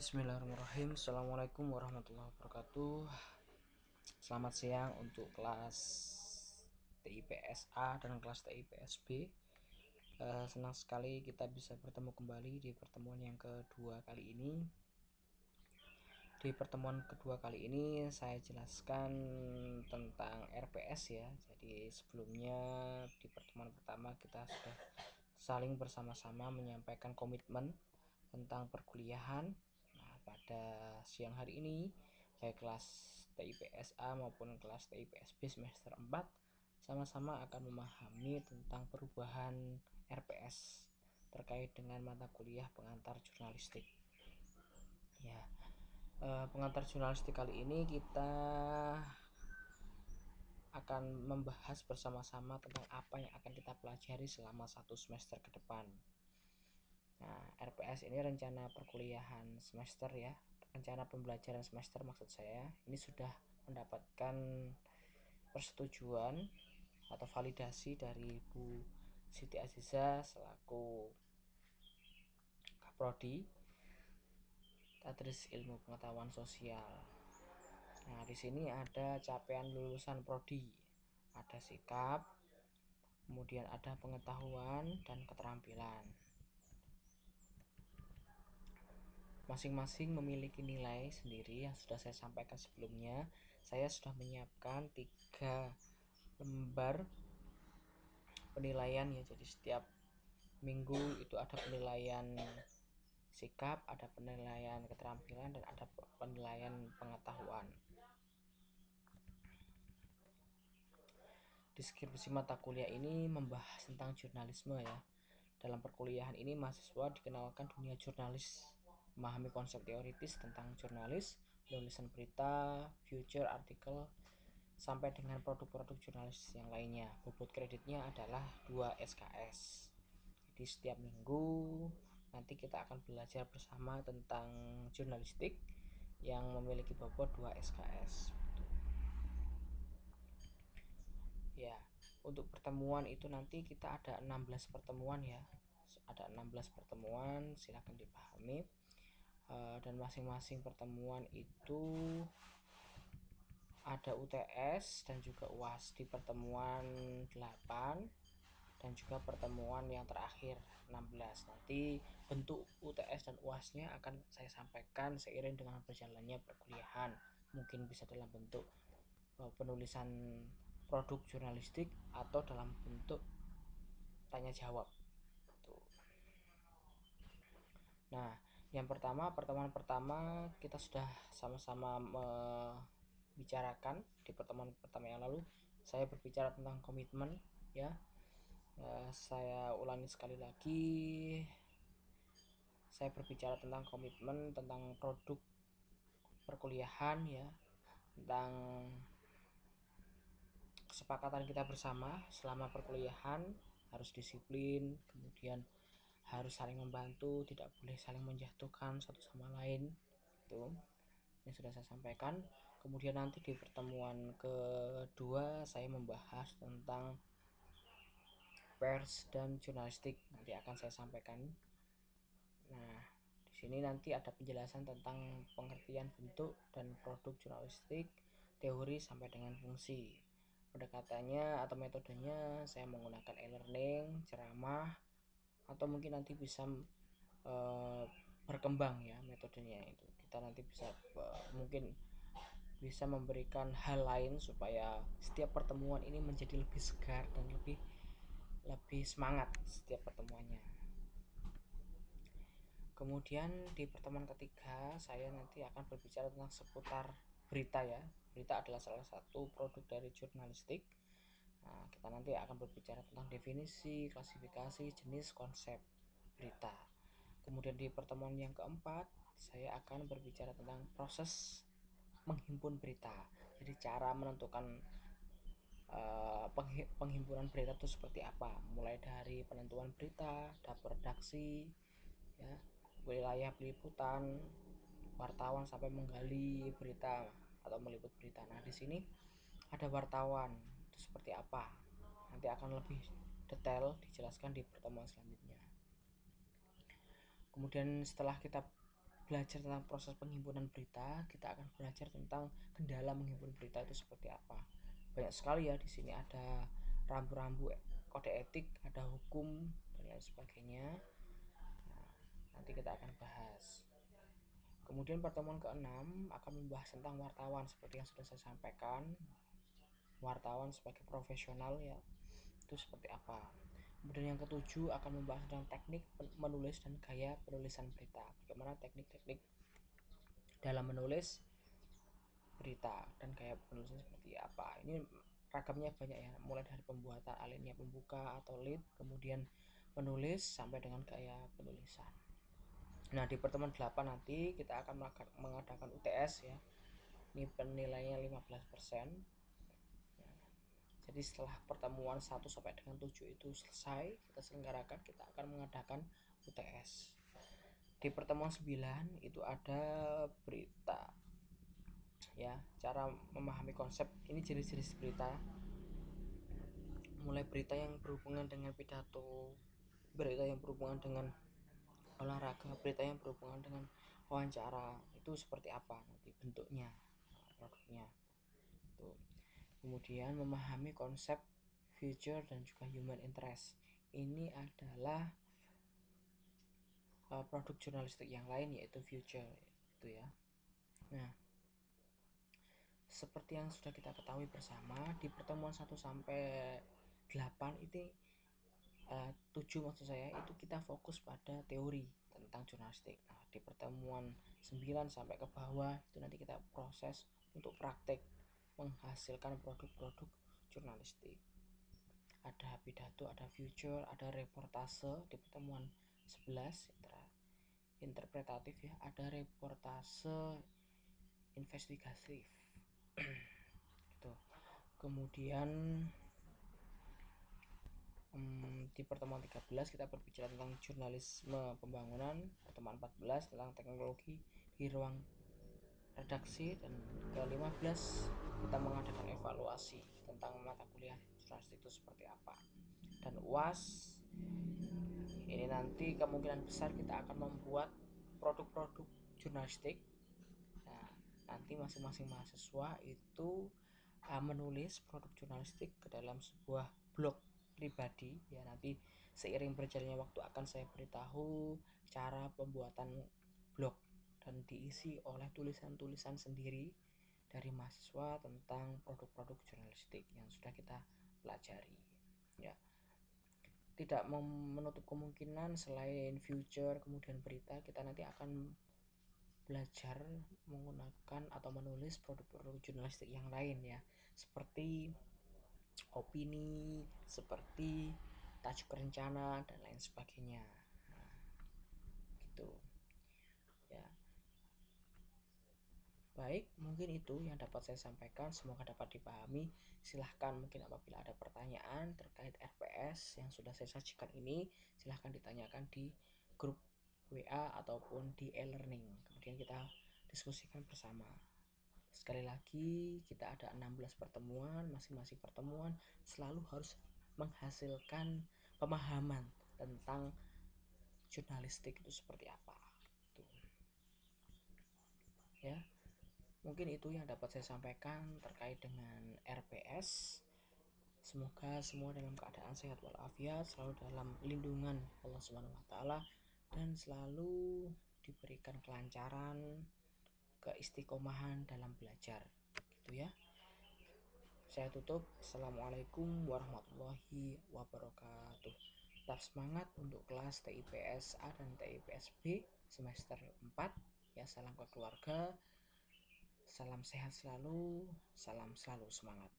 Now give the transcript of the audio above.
Bismillahirrahmanirrahim. Assalamualaikum warahmatullahi wabarakatuh. Selamat siang untuk kelas TIPSA dan kelas TIPSB. Senang sekali kita bisa bertemu kembali di pertemuan yang kedua kali ini. Di pertemuan kedua kali ini saya jelaskan tentang RPS ya. Jadi sebelumnya di pertemuan pertama kita sudah saling bersama-sama menyampaikan komitmen tentang perkuliahan. Nah, pada siang hari ini baik kelas TIPSA maupun kelas TIPSB semester 4 sama-sama akan memahami tentang perubahan RPS terkait dengan mata kuliah pengantar jurnalistik. Ya, pengantar jurnalistik kali ini kita akan membahas bersama-sama tentang apa yang akan kita pelajari selama 1 semester ke depan. Nah, RPS ini rencana perkuliahan semester ya, rencana pembelajaran semester maksud saya. Ini sudah mendapatkan persetujuan atau validasi dari Bu Siti Aziza selaku Kaprodi Tadris Ilmu Pengetahuan Sosial. Nah, di sini ada capaian lulusan prodi, ada sikap, kemudian ada pengetahuan dan keterampilan. Masing-masing memiliki nilai sendiri yang sudah saya sampaikan sebelumnya. Saya sudah menyiapkan 3 lembar penilaian ya. Jadi setiap minggu itu ada penilaian sikap, ada penilaian keterampilan, dan ada penilaian pengetahuan. Deskripsi mata kuliah ini membahas tentang jurnalisme ya. Dalam perkuliahan ini mahasiswa dikenalkan dunia jurnalis, memahami konsep teoritis tentang jurnalis, penulisan berita, future artikel, sampai dengan produk-produk jurnalis yang lainnya. Bobot kreditnya adalah 2 SKS. Jadi setiap minggu nanti kita akan belajar bersama tentang jurnalistik yang memiliki bobot 2 SKS. Ya, untuk pertemuan itu nanti kita ada 16 pertemuan ya. Ada 16 pertemuan, silahkan dipahami. Dan masing-masing pertemuan itu ada UTS dan juga UAS di pertemuan 8 dan juga pertemuan yang terakhir 16. Nanti bentuk UTS dan UAS-nya akan saya sampaikan seiring dengan berjalannya perkuliahan. Mungkin bisa dalam bentuk penulisan produk jurnalistik atau dalam bentuk tanya jawab. Nah, yang pertemuan pertama kita sudah sama-sama membicarakan di pertemuan pertama yang lalu. Saya berbicara tentang komitmen ya. Saya ulangi sekali lagi. Saya berbicara tentang komitmen, tentang produk perkuliahan ya, tentang kesepakatan kita bersama selama perkuliahan harus disiplin, kemudian harus saling membantu, tidak boleh saling menjatuhkan satu sama lain. Itu ini sudah saya sampaikan. Kemudian nanti di pertemuan kedua saya membahas tentang pers dan jurnalistik, nanti akan saya sampaikan. Nah, di sini nanti ada penjelasan tentang pengertian bentuk dan produk jurnalistik, teori sampai dengan fungsi. Pendekatannya atau metodenya saya menggunakan e-learning, ceramah, atau mungkin nanti bisa berkembang ya metodenya itu. Kita nanti bisa mungkin bisa memberikan hal lain supaya setiap pertemuan ini menjadi lebih segar dan lebih semangat setiap pertemuannya. Kemudian di pertemuan ketiga saya nanti akan berbicara tentang seputar berita ya. Berita adalah salah satu produk dari jurnalistik. Nah, kita nanti akan berbicara tentang definisi, klasifikasi, jenis, konsep berita. Kemudian di pertemuan yang keempat saya akan berbicara tentang proses menghimpun berita. Jadi cara menentukan penghimpunan berita itu seperti apa, mulai dari penentuan berita, dapur redaksi ya, wilayah peliputan, wartawan sampai menggali berita atau meliput berita. Nah, di sini ada wartawan itu seperti apa, nanti akan lebih detail dijelaskan di pertemuan selanjutnya. Kemudian setelah kita belajar tentang proses penghimpunan berita, kita akan belajar tentang kendala menghimpun berita itu seperti apa. Banyak sekali ya, di sini ada rambu-rambu kode etik, ada hukum dan lain sebagainya. Nah, nanti kita akan bahas. Kemudian pertemuan ke-6 akan membahas tentang wartawan seperti yang sudah saya sampaikan. Wartawan sebagai profesional ya, itu seperti apa. Kemudian yang ke-7 akan membahas tentang teknik menulis dan gaya penulisan berita. Bagaimana teknik-teknik dalam menulis berita dan gaya penulisan seperti apa. Ini ragamnya banyak ya, mulai dari pembuatan alinea pembuka atau lead, kemudian penulis sampai dengan gaya penulisan. Nah, di pertemuan 8 nanti kita akan mengadakan UTS ya. Ini penilaiannya 15%. Jadi setelah pertemuan 1 sampai dengan 7 itu selesai, kita selenggarakan, kita akan mengadakan UTS. Di pertemuan 9 itu ada berita. Ya, cara memahami konsep ini, jenis-jenis berita. Mulai berita yang berhubungan dengan pidato, berita yang berhubungan dengan olahraga, berita yang berhubungan dengan wawancara, itu seperti apa nanti bentuknya, produknya. Tuh. Kemudian memahami konsep future dan juga human interest. Ini adalah produk jurnalistik yang lain yaitu future itu ya. Nah, seperti yang sudah kita ketahui bersama, di pertemuan 1 sampai 8 itu 7 maksud saya, itu kita fokus pada teori tentang jurnalistik. Nah, di pertemuan 9 sampai ke bawah itu nanti kita proses untuk praktek menghasilkan produk-produk jurnalistik. Ada pidato, ada future, ada reportase di pertemuan 11 interpretatif ya, ada reportase investigatif. Gitu. Kemudian di pertemuan 13 kita berbicara tentang jurnalisme pembangunan, pertemuan 14 tentang teknologi di ruang redaksi, dan ke-15 kita mengadakan evaluasi tentang mata kuliah jurnalistik itu seperti apa. Dan UAS ini nanti kemungkinan besar kita akan membuat produk-produk jurnalistik. Nah, nanti masing-masing mahasiswa itu menulis produk jurnalistik ke dalam sebuah blog pribadi ya. Nanti seiring berjalannya waktu akan saya beritahu cara pembuatan blog dan diisi oleh tulisan-tulisan sendiri dari mahasiswa tentang produk-produk jurnalistik yang sudah kita pelajari ya. Tidak menutup kemungkinan selain future kemudian berita, kita nanti akan belajar menggunakan atau menulis produk-produk jurnalistik yang lain ya, seperti opini, seperti tajuk rencana dan lain sebagainya. Nah, gitu ya. Baik, mungkin itu yang dapat saya sampaikan, semoga dapat dipahami. Silahkan mungkin apabila ada pertanyaan terkait RPS yang sudah saya sajikan ini, silahkan ditanyakan di grup WA ataupun di e-learning. Kemudian kita diskusikan bersama. Sekali lagi, kita ada 16 pertemuan, masing-masing pertemuan selalu harus menghasilkan pemahaman tentang jurnalistik itu seperti apa. Tuh. Ya. Mungkin itu yang dapat saya sampaikan terkait dengan RPS. Semoga semua dalam keadaan sehat walafiat, selalu dalam lindungan Allah SWT, dan selalu diberikan kelancaran, keistiqomahan dalam belajar. Gitu ya. Saya tutup. Assalamualaikum warahmatullahi wabarakatuh. Tetap semangat untuk kelas TIPS A dan TIPS B semester 4. Ya, salam ke keluarga. Salam sehat selalu, salam selalu semangat.